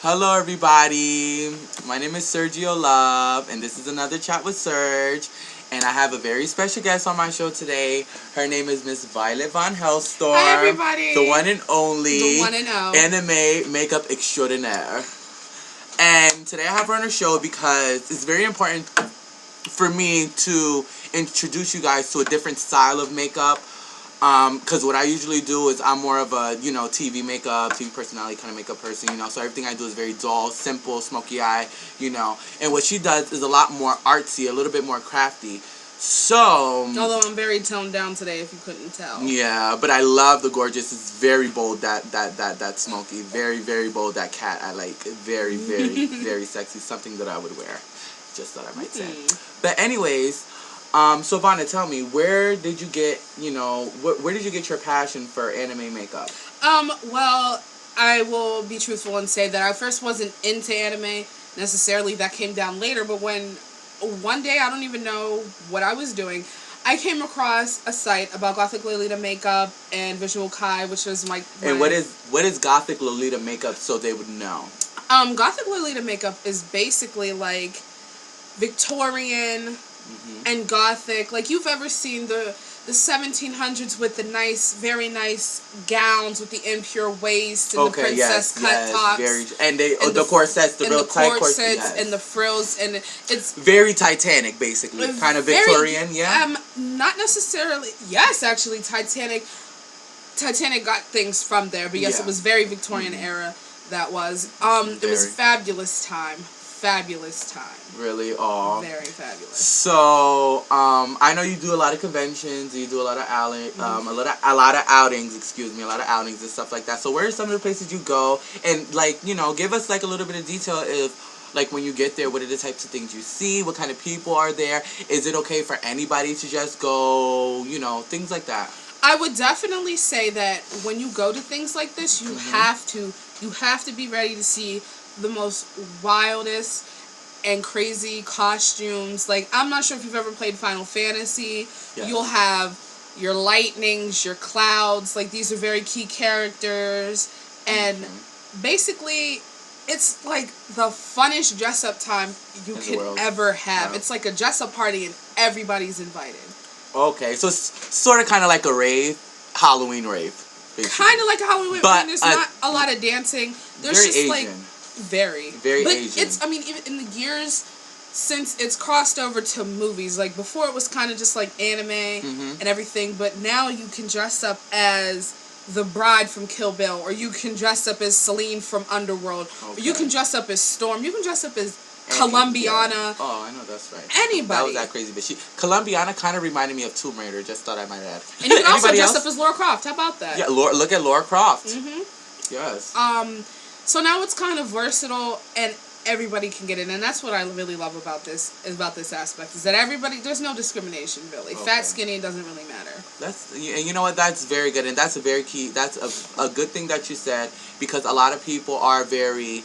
Hello, everybody. My name is Sergio Love, and this is another Chat with Serge. And I have a very special guest on my show today. Her name is Miss Violet Von Hellstorm. Hi, everybody. The one and only The one and only anime makeup extraordinaire. And today I have her on her show because it's very important for me to introduce you guys to a different style of makeup. Because what I usually do is I'm more of a, TV makeup, TV personality kind of makeup person, so everything I do is very dull, simple, smoky eye, and what she does is a lot more artsy, a little bit more crafty. So... Although I'm very toned down today, if you couldn't tell. Yeah, but I love the gorgeous. It's very bold, that smoky. Very, very bold, that cat. I like it. Very, very, very sexy. Something that I would wear. Just that I might say. But anyways... So Vanna, tell me, where did you get, where did you get your passion for anime makeup? Well, I will be truthful and say that I first wasn't into anime necessarily. That came down later, but when one day, I don't even know what I was doing, I came across a site about Gothic Lolita makeup and Visual Kai, which was my... And what is Gothic Lolita makeup so they would know? Gothic Lolita makeup is basically like Victorian... and Gothic, like you've ever seen the 1700s with the nice, very nice gowns with the impure waist and the princess cut tops, and the corsets, the real tight corsets, and the frills, and it's very Titanic, basically, kind of Victorian, not necessarily. Yes, actually, Titanic got things from there, but yes, it was very Victorian era. That was it was fabulous time. Really? Aw. Very fabulous. So, I know you do a lot of conventions, you do a lot of outings, a lot of outings and stuff like that. So where are some of the places you go? And give us a little bit of detail of when you get there, what are the types of things you see? What kind of people are there? Is it okay for anybody to just go, things like that? I would definitely say that when you go to things like this, you have to be ready to see the most wildest and crazy costumes. I'm not sure if you've ever played Final Fantasy. Yes. You'll have your lightnings, your clouds. These are very key characters. And basically, it's the funnest dress-up time you can ever have. Wow. It's like a dress-up party and everybody's invited. Okay, so it's sort of kind of like a rave, Halloween rave. Kind of like a Halloween rave. But there's not a lot of dancing. There's just Asian. Very but Asian. It's, even in the years since it's crossed over to movies, before it was kind of just anime and everything, but now you can dress up as the bride from Kill Bill, or you can dress up as Celine from Underworld, or you can dress up as Storm, you can dress up as Columbiana. Oh, I know, that's right. Anybody. That was that crazy, but Columbiana kind of reminded me of Tomb Raider, just thought I might add. And you can also dress up as Lara Croft, how about that? Yeah, look at Lara Croft. Yes. So now it's kind of versatile, and everybody can get it, and that's what I really love about this aspect, is that there's no discrimination, really. Okay. Fat, skinny, it doesn't really matter. You know what, that's very good, and that's a very key, that's a good thing that you said, because a lot of people are very,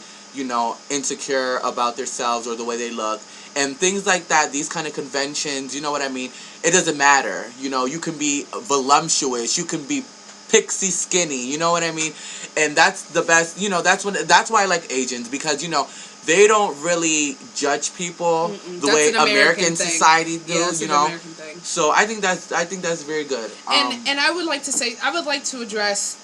insecure about themselves or the way they look, and things like that, these kind of conventions, you know what I mean, it doesn't matter, you can be voluptuous, you can be pixie skinny, you know what I mean? And that's the best, that's why I like Asians, because, they don't really judge people the way American society do, American thing. So I think that's very good. And I would like to address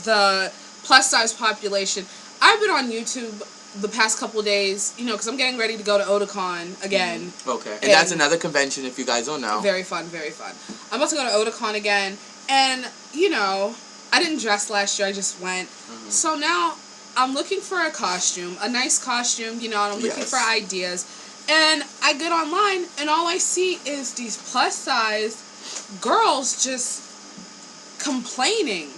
the plus size population. I've been on YouTube the past couple of days, because I'm getting ready to go to Otakon again. Okay. And that's another convention, if you guys don't know. Very fun, very fun. I'm about to go to Otakon again. And, I didn't dress last year, I just went. So now, I'm looking for a costume, a nice costume, and I'm looking for ideas. And I get online, and all I see is these plus-size girls just complaining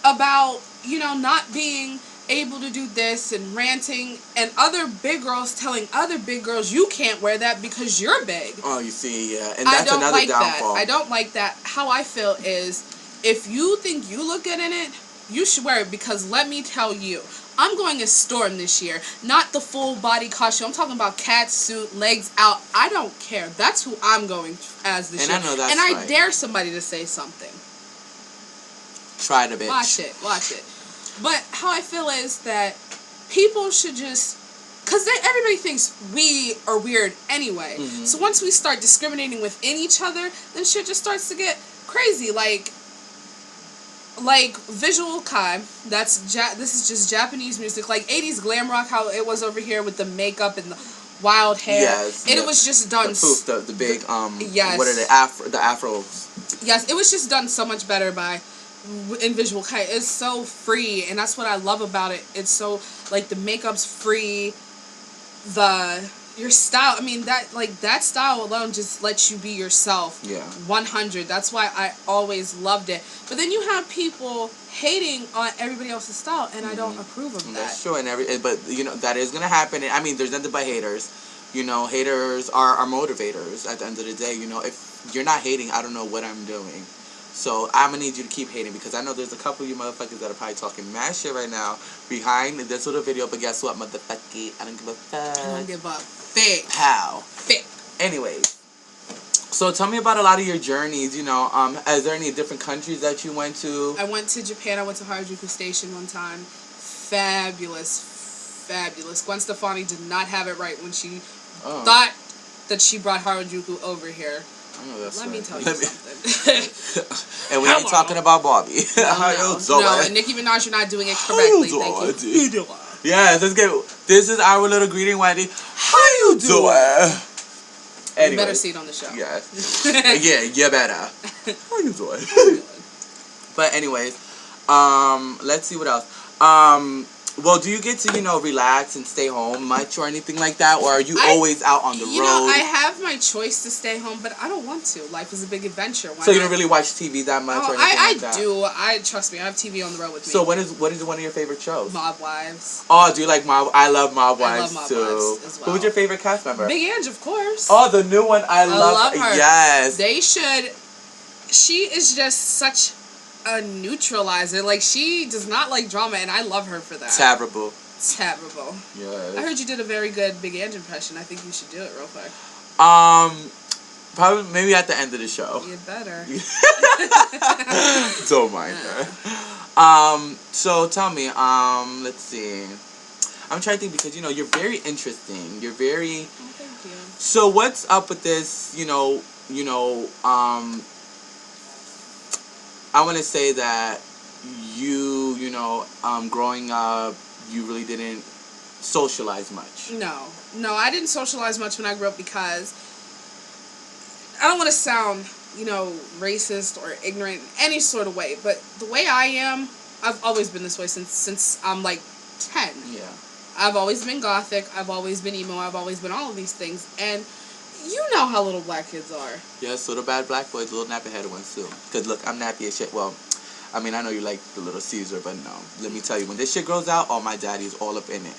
about, not being able to do this and ranting, and other big girls telling other big girls, you can't wear that because you're big. Oh, you see, yeah. And that's another downfall. I don't like that. How I feel is, if you think you look good in it, you should wear it, because let me tell you, I'm going as Storm this year, not the full body costume. I'm talking about cat suit, legs out. I don't care. That's who I'm going as this year. I know that's and I dare somebody to say something. Try it, bitch. Watch it. But how I feel is that people should just, because everybody thinks we are weird anyway. Mm-hmm. So once we start discriminating within each other, then shit just starts to get crazy. Like Visual Kai, this is just Japanese music, like 80s glam rock, how it was over here with the makeup and the wild hair. Yes. And it was just done. The big yes. What are they? The afros. Yes, it was just done so much better in Visual Kai. It's so free, and that's what I love about it. It's so, like, the makeup's free, your style, I mean, that style alone just lets you be yourself. Yeah. 100. That's why I always loved it. But then you have people hating on everybody else's style, and I don't approve of that. That's true, but that is gonna happen. I mean, there's nothing but haters. Haters are motivators at the end of the day. If you're not hating, I don't know what I'm doing. So I'm gonna need you to keep hating, because I know there's a couple of you motherfuckers that are probably talking mad shit right now behind this little video. But guess what, motherfucker? I don't give a fuck. I don't give a fuck. How? Fuck. Anyways, so tell me about a lot of your journeys. Is there any different countries that you went to? I went to Japan. I went to Harajuku Station one time. Fabulous. Gwen Stefani did not have it right when she thought that she brought Harajuku over here. Let me tell you something. And we ain't talking about Barbie. No, and Nicki Minaj, you're not doing it correctly. Thank you. Yes, this is our little greeting, Wendy. How you doing? Anyway. You better see it on the show. Yes. Yeah, you better. How you doing? But anyways, let's see what else. Well, do you get to, relax and stay home much or anything like that? Or are you always out on the road? I have my choice to stay home, but I don't want to. Life is a big adventure. So you don't really watch TV that much or anything like that? I do. Trust me, I have TV on the road with me. So what is one of your favorite shows? Mob Wives. Oh, do you like Mob? I love Mob Wives, Mob too. Wives as well. Who was your favorite cast member? Big Ange, of course. Oh, the new one. I love her. Yes. They should. She is just such a neutralizer. Like, she does not like drama, and I love her for that. Terrible. Yes. I heard you did a very good Big Ange impression. I think you should do it real quick. Probably maybe at the end of the show. You better. Don't mind her. So tell me, let's see. I'm trying to think, because you're very interesting. You're very. Oh, thank you. So what's up with this? I want to say that growing up, you really didn't socialize much. No, I didn't socialize much when I grew up, because I don't want to sound, racist or ignorant in any sort of way, but the way I am, I've always been this way since I'm like 10. Yeah. I've always been gothic, I've always been emo, I've always been all of these things, and you know how little black kids are. Yes, little bad black boys, little nappy-headed ones too. Because look, I'm nappy as shit. Well, I mean, I know you like the Little Caesar, but no. Let me tell you, when this shit grows out, my daddy's all up in it.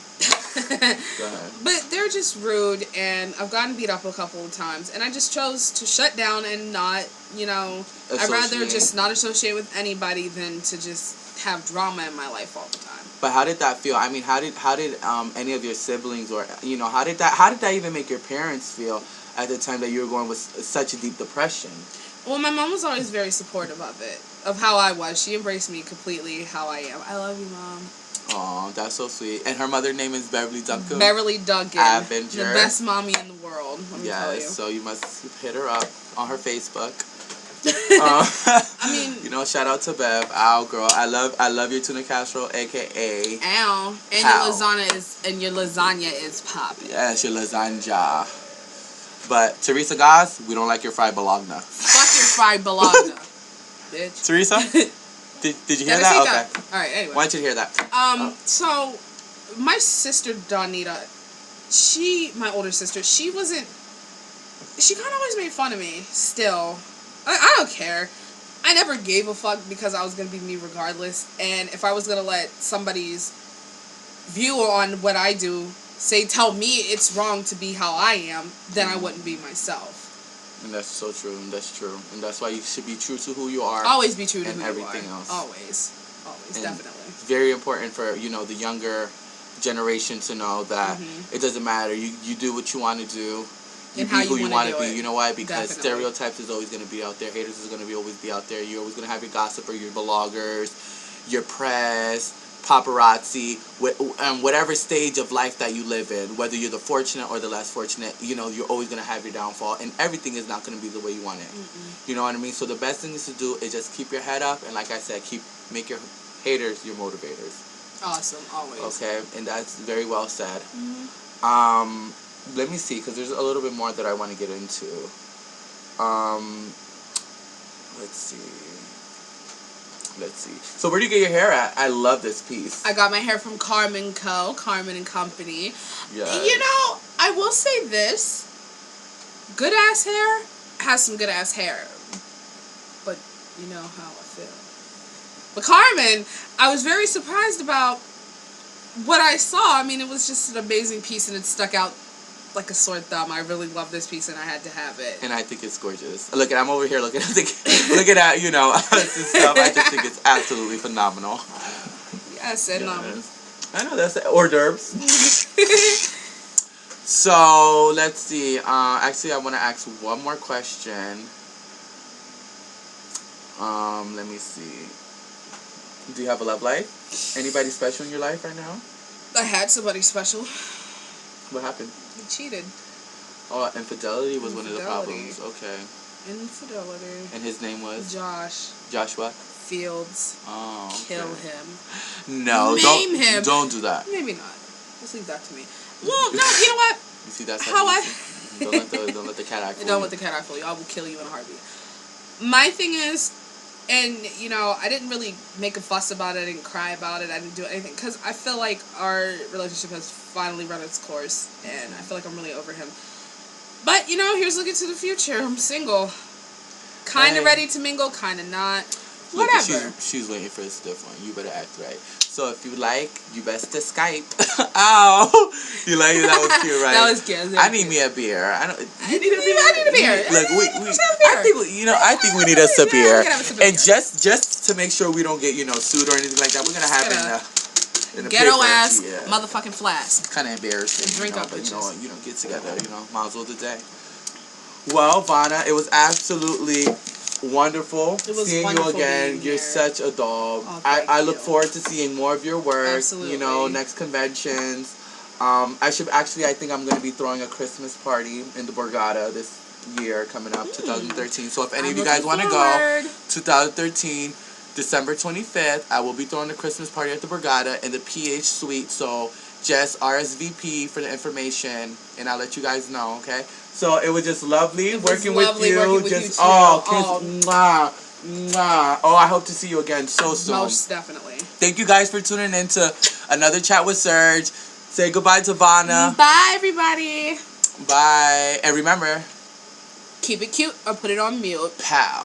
Go ahead. But they're just rude, and I've gotten beat up a couple of times, and I just chose to shut down and not, I'd rather just not associate with anybody than to just have drama in my life all the time. But how did that feel? I mean, how did any of your siblings, or how did that even make your parents feel at the time that you were going with such a deep depression? Well, my mom was always very supportive of it, of how I was. She embraced me completely how I am. I love you, Mom. Aw, that's so sweet. And her mother name is Beverly Duncan. Beverly Duncan. Avenger. The best mommy in the world, let me tell you. Yes, so you must hit her up on her Facebook. I mean, shout out to Bev, our girl. I love your tuna casserole, aka ow. And your lasagna is popping. Yes, your lasagna. But Teresa Goss, we don't like your fried bologna. Fuck your fried bologna, bitch. Teresa, did you hear that? Okay. All right. Anyway, why don't you hear that? So my sister Donita, my older sister, she kind of always made fun of me. Still, I don't care. I never gave a fuck, because I was gonna be me regardless, and if I was gonna let somebody's view on what I do tell me it's wrong to be how I am, then I wouldn't be myself. And that's so true, and that's true. And that's why you should be true to who you are. Always be true to who you are. And everything else. Always, and definitely. It's very important for, the younger generation to know that it doesn't matter. You do what you want to do. You and be how who you want to be. It. You know why? Because Definitely. Stereotypes is always going to be out there. Haters is going to always be out there. You're always going to have your gossiper, your bloggers, your press, paparazzi, whatever stage of life that you live in, whether you're the fortunate or the less fortunate, you know, you're always going to have your downfall, and everything is not going to be the way you want it. Mm-mm. You know what I mean? So the best thing is to do is just keep your head up, and like I said, make your haters your motivators. Awesome, always. Okay, and that's very well said. Mm-hmm. Let me see, because there's a little bit more that I want to get into. Let's see. So where do you get your hair at? I love this piece. I got my hair from Carmen and Company. Yeah. You know, I will say this. Good ass hair has some good ass hair. But you know how I feel. But Carmen, I was very surprised about what I saw. I mean, it was just an amazing piece and it stuck out like a sore thumb. I really love this piece and I had to have it. And I think it's gorgeous. Look, I'm over here looking at you know, this stuff. I just think it's absolutely phenomenal. Yes, and I know that's hors d'oeuvres. So let's see. Actually, I want to ask one more question. Let me see. Do you have a love life? Anybody special in your life right now? I had somebody special. What happened? He cheated. Oh, infidelity was one of the problems. Okay. Infidelity. And his name was? Joshua Fields. Oh. Okay. Kill him. No, Maim him. Don't do that. Maybe not. Just leave that to me. Well, no, you know what? You see, that's how I. Don't let the cat act fool you. Don't let the cat act fool you. I will kill you in a heartbeat. My thing is, and you know, I didn't really make a fuss about it. I didn't cry about it. I didn't do anything because I feel like our relationship has finally run its course, and I feel like I'm really over him. But you know, here's looking to the future. I'm single, kind of ready to mingle, kind of not. Look, Whatever. She's waiting for a stiff one. You better act right. So if you like, you best to Skype. Ow! You like that was cute, right? That was cute. I need me a beer. I need a beer. I need a beer. Look, I think we need us a beer. And just to make sure we don't get sued or anything like that, we're gonna have it in the ghetto paper. ass motherfucking flask. Kind of embarrassing. Drink up, but bitches. Get together. Might as well today. Well, Vanna, it was absolutely wonderful seeing you again. You're such a doll. Oh, I look forward to seeing more of your work. Absolutely. Next conventions. I think I'm going to be throwing a Christmas party in the Borgata this year coming up, 2013. So if any of you guys want to go, 2013, December 25th, I will be throwing a Christmas party at the Borgata in the PH Suite. So just RSVP for the information, and I'll let you guys know, okay? So it was just lovely working with you. Kiss, mwah, mwah. Oh, I hope to see you again so soon. Most definitely. Thank you guys for tuning in to another Chat with Serge. Say goodbye to Vanna. Bye, everybody. Bye. And remember, keep it cute or put it on mute. Pow.